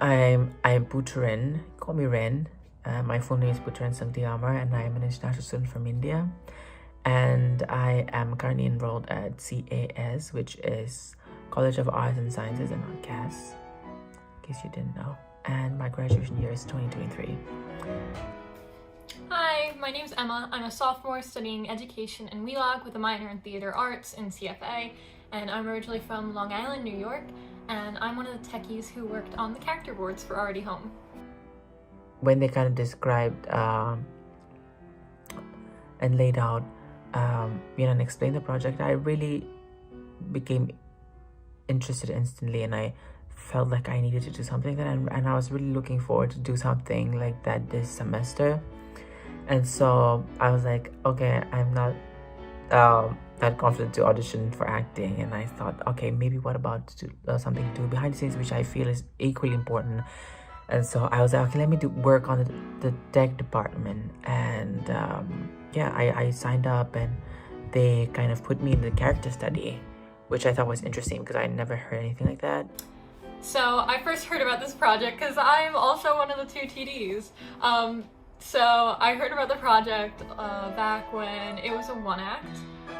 I'm Puturen. Call me Ren. My full name is Puturen Sungti Amer, and I am an international student from India. And I am currently enrolled at CAS, which is College of Arts and Sciences and Arts, in case you didn't know. And my graduation year is 2023. Hi, my name's Emma. I'm a sophomore studying education in Wheelock with a minor in theater arts in CFA, and I'm originally from Long Island, New York, and I'm one of the techies who worked on the character boards for Already Home. When they kind of described and laid out, and explained the project, I really became interested instantly, and I felt like I needed to do something like that, and I was really looking forward to do something like that this semester. And so I was like, okay, I'm not that confident to audition for acting, and I thought, okay, maybe what about something to do behind the scenes, which I feel is equally important. And so I was like, okay, let me work on the tech department. And I signed up, and they kind of put me in the character study, which I thought was interesting because I never heard anything like that. So I first heard about this project because I'm also one of the two TDs. So I heard about the project back when it was a one-act,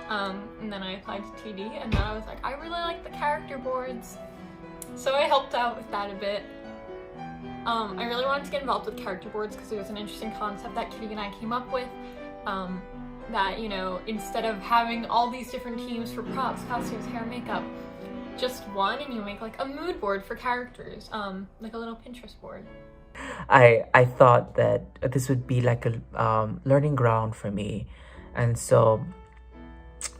and then I applied to TD, and then I was like, I really like the character boards. So I helped out with that a bit. I really wanted to get involved with character boards because it was an interesting concept that Kitty and I came up with, that, instead of having all these different teams for props, costumes, hair, makeup, just one, and you make like a mood board for characters, like a little Pinterest board. I thought that this would be like a learning ground for me, and so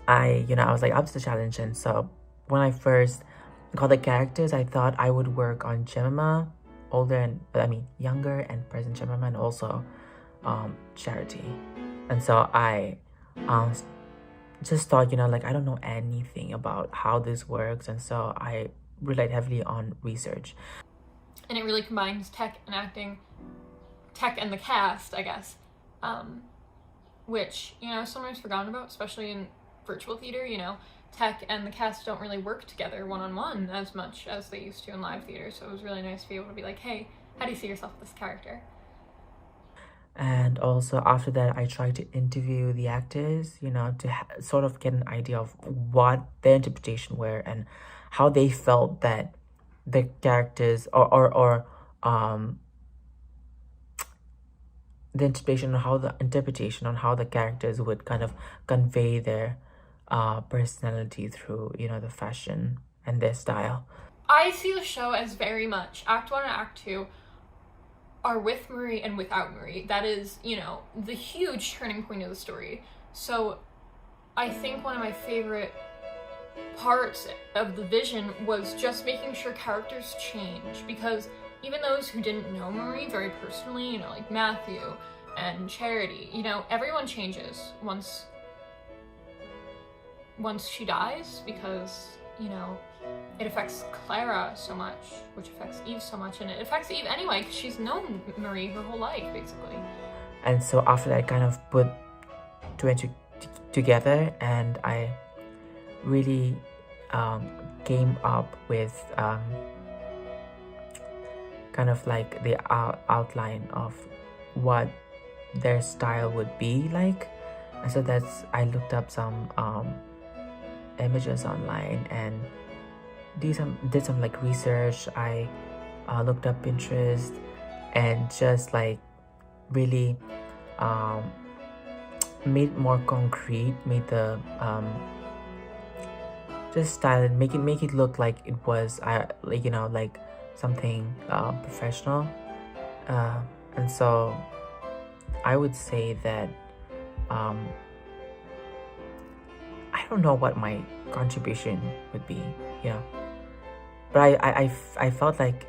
I was like up to the challenge. And so when I first got the characters, I thought I would work on Jemima, younger and present Jemima, and also Charity. And so I just thought, I don't know anything about how this works, and so I relied heavily on research. And it really combines tech and acting, tech and the cast, I guess, which, sometimes forgotten about, especially in virtual theater. Tech and the cast don't really work together one-on-one as much as they used to in live theater, so it was really nice to be able to be like, hey, how do you see yourself with this character? And also after that, I tried to interview the actors, to sort of get an idea of what their interpretation were and how they felt that the characters or the interpretation on how the characters would kind of convey their personality through the fashion and their style. I see the show as very much Act 1 and Act 2 are with Marie and without Marie. That is, the huge turning point of the story. So I think one of my favorite parts of the vision was just making sure characters change, because even those who didn't know Marie very personally, like Matthew and Charity, everyone changes once she dies, because it affects Clara so much, which affects Eve so much, and it affects Eve anyway because she's known Marie her whole life basically. And so after that, I kind of put two and two together, and I really came up with kind of like the outline of what their style would be like. And so I looked up some images online and did some like research. I looked up Pinterest and just like really made more concrete, made the just style and make it look like it was like something professional, and so I would say that I don't know what my contribution would be, but I felt like,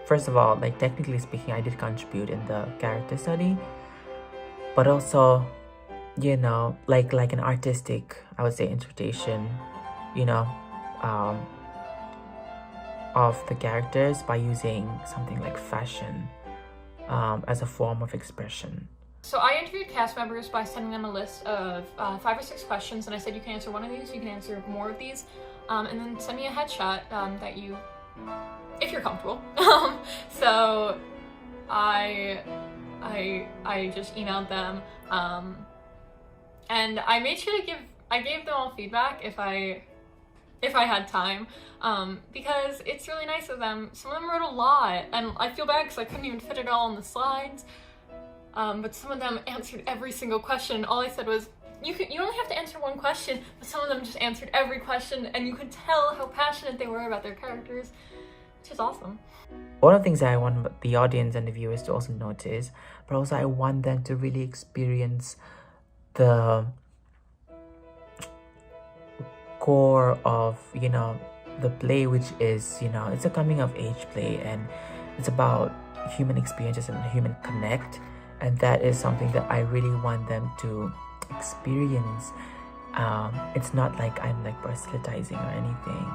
first of all, like technically speaking, I did contribute in the character study, but also like an artistic, I would say, interpretation of the characters by using something like fashion as a form of expression. So I interviewed cast members by sending them a list of 5 or 6 questions, and I said, you can answer one of these, you can answer more of these, and then send me a headshot that you if you're comfortable. So I just emailed them, and I made sure to I gave them all feedback if I had time, because it's really nice of them. Some of them wrote a lot, and I feel bad because I couldn't even fit it all on the slides, but some of them answered every single question. All I said was, you only have to answer one question, but some of them just answered every question, and you could tell how passionate they were about their characters, which is awesome. One of the things I want the audience and the viewers to also notice, but also I want them to really experience the core of, you know, the play, which is, you know, it's a coming of age play, and it's about human experiences and human connect, and that is something that I really want them to experience. It's not like I'm like proselytizing or anything,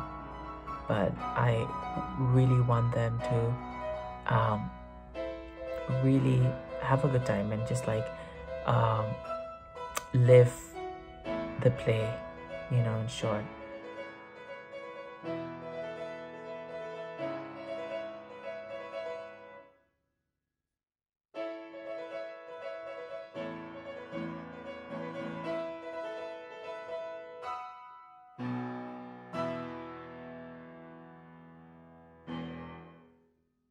but I really want them to really have a good time and just like live the play, you know, in short.